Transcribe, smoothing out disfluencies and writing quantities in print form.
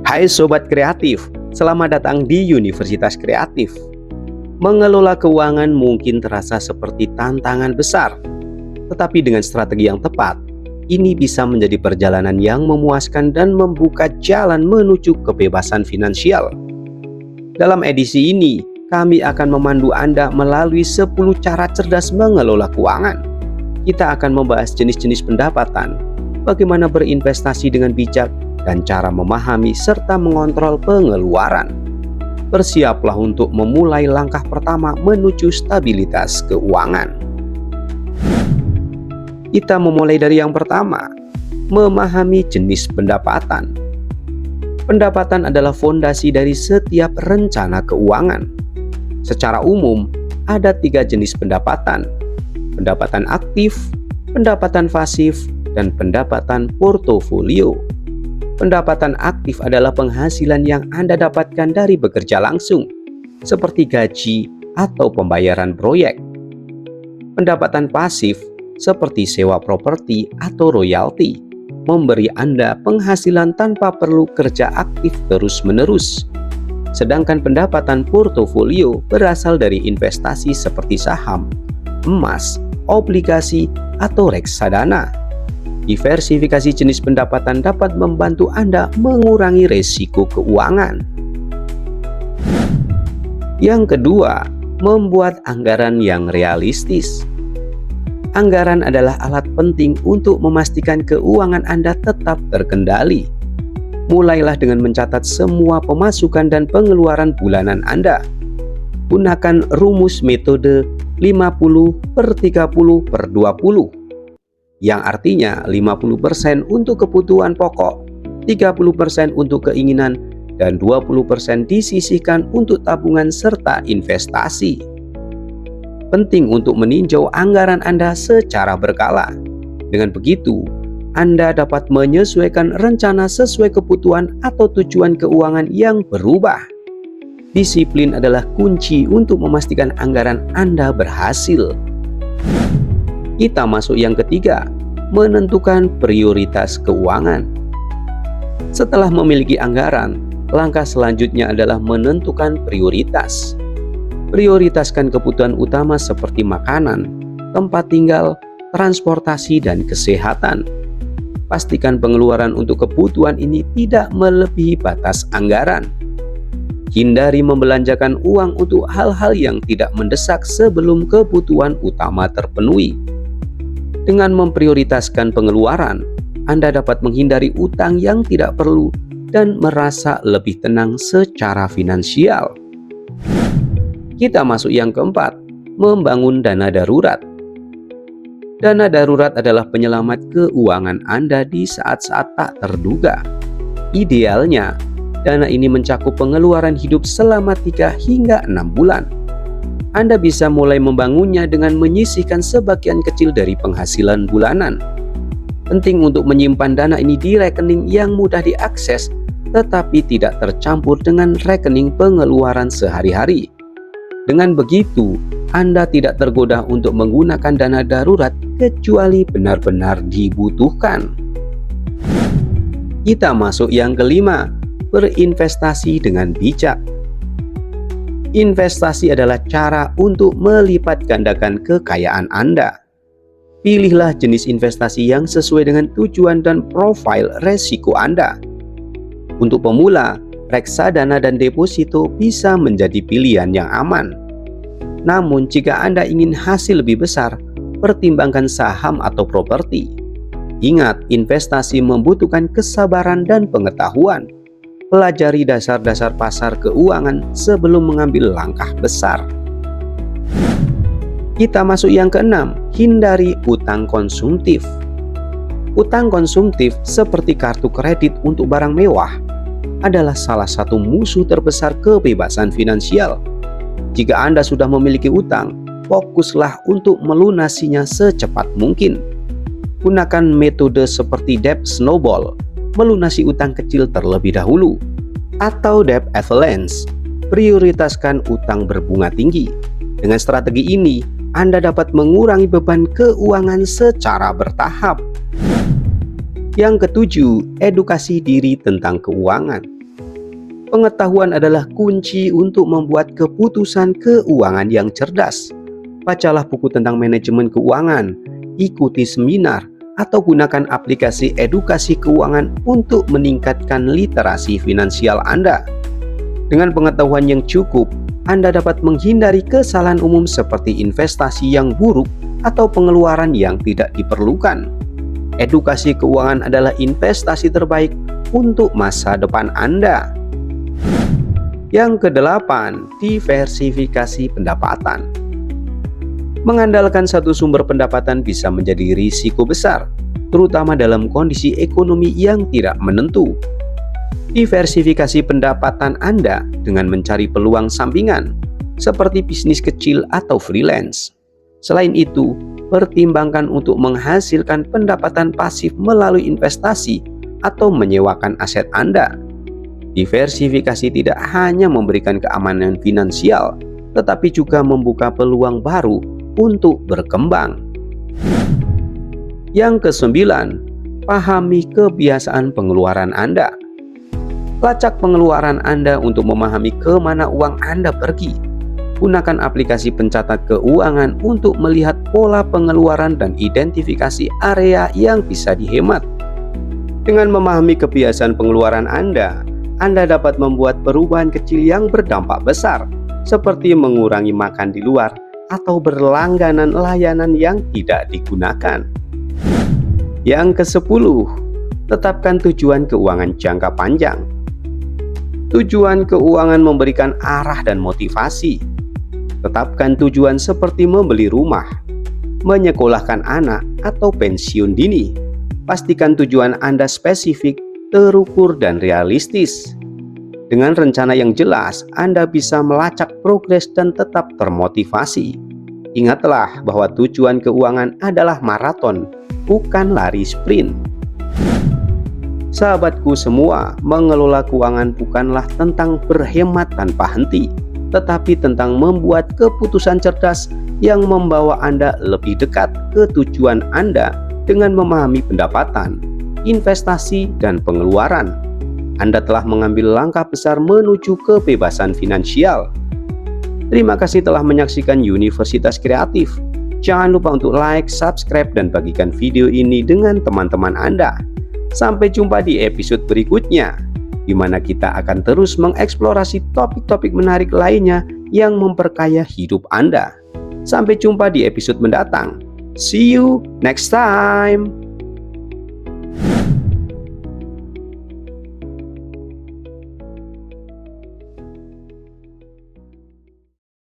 Hai Sobat Kreatif, selamat datang di Universitas Kreatif. Mengelola keuangan mungkin terasa seperti tantangan besar, tetapi dengan strategi yang tepat, ini bisa menjadi perjalanan yang memuaskan dan membuka jalan menuju kebebasan finansial. Dalam edisi ini, kami akan memandu Anda melalui 10 cara cerdas mengelola keuangan. Kita akan membahas jenis-jenis pendapatan, bagaimana berinvestasi dengan bijak, dan cara memahami serta mengontrol pengeluaran. Bersiaplah untuk memulai langkah pertama menuju stabilitas keuangan. Kita memulai dari yang pertama, memahami jenis pendapatan. Pendapatan adalah fondasi dari setiap rencana keuangan. Secara umum, ada 3 jenis pendapatan: pendapatan aktif, pendapatan pasif, dan pendapatan portofolio. Pendapatan aktif adalah penghasilan yang Anda dapatkan dari bekerja langsung, seperti gaji atau pembayaran proyek. Pendapatan pasif, seperti sewa properti atau royalti, memberi Anda penghasilan tanpa perlu kerja aktif terus-menerus. Sedangkan pendapatan portofolio berasal dari investasi seperti saham, emas, obligasi, atau reksadana. Diversifikasi jenis pendapatan dapat membantu Anda mengurangi risiko keuangan. Yang kedua, membuat anggaran yang realistis. Anggaran adalah alat penting untuk memastikan keuangan Anda tetap terkendali. Mulailah dengan mencatat semua pemasukan dan pengeluaran bulanan Anda. Gunakan rumus metode 50/30/20. Yang artinya 50% untuk kebutuhan pokok, 30% untuk keinginan, dan 20% disisihkan untuk tabungan serta investasi. Penting untuk meninjau anggaran Anda secara berkala. Dengan begitu, Anda dapat menyesuaikan rencana sesuai kebutuhan atau tujuan keuangan yang berubah. Disiplin adalah kunci untuk memastikan anggaran Anda berhasil. Kita masuk yang ketiga, menentukan prioritas keuangan. Setelah memiliki anggaran, langkah selanjutnya adalah menentukan prioritas. Prioritaskan kebutuhan utama seperti makanan, tempat tinggal, transportasi, dan kesehatan. Pastikan pengeluaran untuk kebutuhan ini tidak melebihi batas anggaran. Hindari membelanjakan uang untuk hal-hal yang tidak mendesak sebelum kebutuhan utama terpenuhi. Dengan memprioritaskan pengeluaran, Anda dapat menghindari utang yang tidak perlu dan merasa lebih tenang secara finansial. Kita masuk yang keempat, membangun dana darurat. Dana darurat adalah penyelamat keuangan Anda di saat-saat tak terduga. Idealnya, dana ini mencakup pengeluaran hidup selama 3 hingga 6 bulan. Anda bisa mulai membangunnya dengan menyisihkan sebagian kecil dari penghasilan bulanan. Penting untuk menyimpan dana ini di rekening yang mudah diakses, tetapi tidak tercampur dengan rekening pengeluaran sehari-hari. Dengan begitu, Anda tidak tergoda untuk menggunakan dana darurat kecuali benar-benar dibutuhkan. Kita masuk yang kelima, berinvestasi dengan bijak. Investasi adalah cara untuk melipat gandakan kekayaan Anda. Pilihlah jenis investasi yang sesuai dengan tujuan dan profil resiko Anda. Untuk pemula, reksadana dan deposito bisa menjadi pilihan yang aman. Namun, jika Anda ingin hasil lebih besar, pertimbangkan saham atau properti. Ingat, investasi membutuhkan kesabaran dan pengetahuan. Pelajari dasar-dasar pasar keuangan sebelum mengambil langkah besar. Kita masuk yang keenam, hindari utang konsumtif. Utang konsumtif seperti kartu kredit untuk barang mewah adalah salah satu musuh terbesar kebebasan finansial. Jika Anda sudah memiliki utang, fokuslah untuk melunasinya secepat mungkin. Gunakan metode seperti debt snowball, melunasi utang kecil terlebih dahulu, atau debt avalanche, prioritaskan utang berbunga tinggi. Dengan strategi ini, Anda dapat mengurangi beban keuangan secara bertahap. Yang ketujuh, edukasi diri tentang keuangan. Pengetahuan adalah kunci untuk membuat keputusan keuangan yang cerdas. Bacalah buku tentang manajemen keuangan, ikuti seminar, atau gunakan aplikasi edukasi keuangan untuk meningkatkan literasi finansial Anda. Dengan pengetahuan yang cukup, Anda dapat menghindari kesalahan umum seperti investasi yang buruk atau pengeluaran yang tidak diperlukan. Edukasi keuangan adalah investasi terbaik untuk masa depan Anda. Yang kedelapan, diversifikasi pendapatan. Mengandalkan satu sumber pendapatan bisa menjadi risiko besar, terutama dalam kondisi ekonomi yang tidak menentu. Diversifikasi pendapatan Anda dengan mencari peluang sampingan, seperti bisnis kecil atau freelance. Selain itu, pertimbangkan untuk menghasilkan pendapatan pasif melalui investasi atau menyewakan aset Anda. Diversifikasi tidak hanya memberikan keamanan finansial, tetapi juga membuka peluang baru untuk berkembang. Yang kesembilan, pahami kebiasaan pengeluaran Anda. Lacak pengeluaran Anda untuk memahami kemana uang Anda pergi. Gunakan aplikasi pencatat keuangan untuk melihat pola pengeluaran dan identifikasi area yang bisa dihemat. Dengan memahami kebiasaan pengeluaran Anda dapat membuat perubahan kecil yang berdampak besar, seperti mengurangi makan di luar atau berlangganan layanan yang tidak digunakan. Yang ke-10, tetapkan tujuan keuangan jangka panjang. Tujuan keuangan memberikan arah dan motivasi. Tetapkan tujuan seperti membeli rumah, menyekolahkan anak, atau pensiun dini. Pastikan tujuan Anda spesifik, terukur, dan realistis. Dengan rencana yang jelas, Anda bisa melacak progres dan tetap termotivasi. Ingatlah bahwa tujuan keuangan adalah maraton, bukan lari sprint. Sahabatku semua, mengelola keuangan bukanlah tentang berhemat tanpa henti, tetapi tentang membuat keputusan cerdas yang membawa Anda lebih dekat ke tujuan Anda dengan memahami pendapatan, investasi, dan pengeluaran. Anda telah mengambil langkah besar menuju kebebasan finansial. Terima kasih telah menyaksikan Universitas Kreatif. Jangan lupa untuk like, subscribe, dan bagikan video ini dengan teman-teman Anda. Sampai jumpa di episode berikutnya, di mana kita akan terus mengeksplorasi topik-topik menarik lainnya yang memperkaya hidup Anda. Sampai jumpa di episode mendatang. See you next time.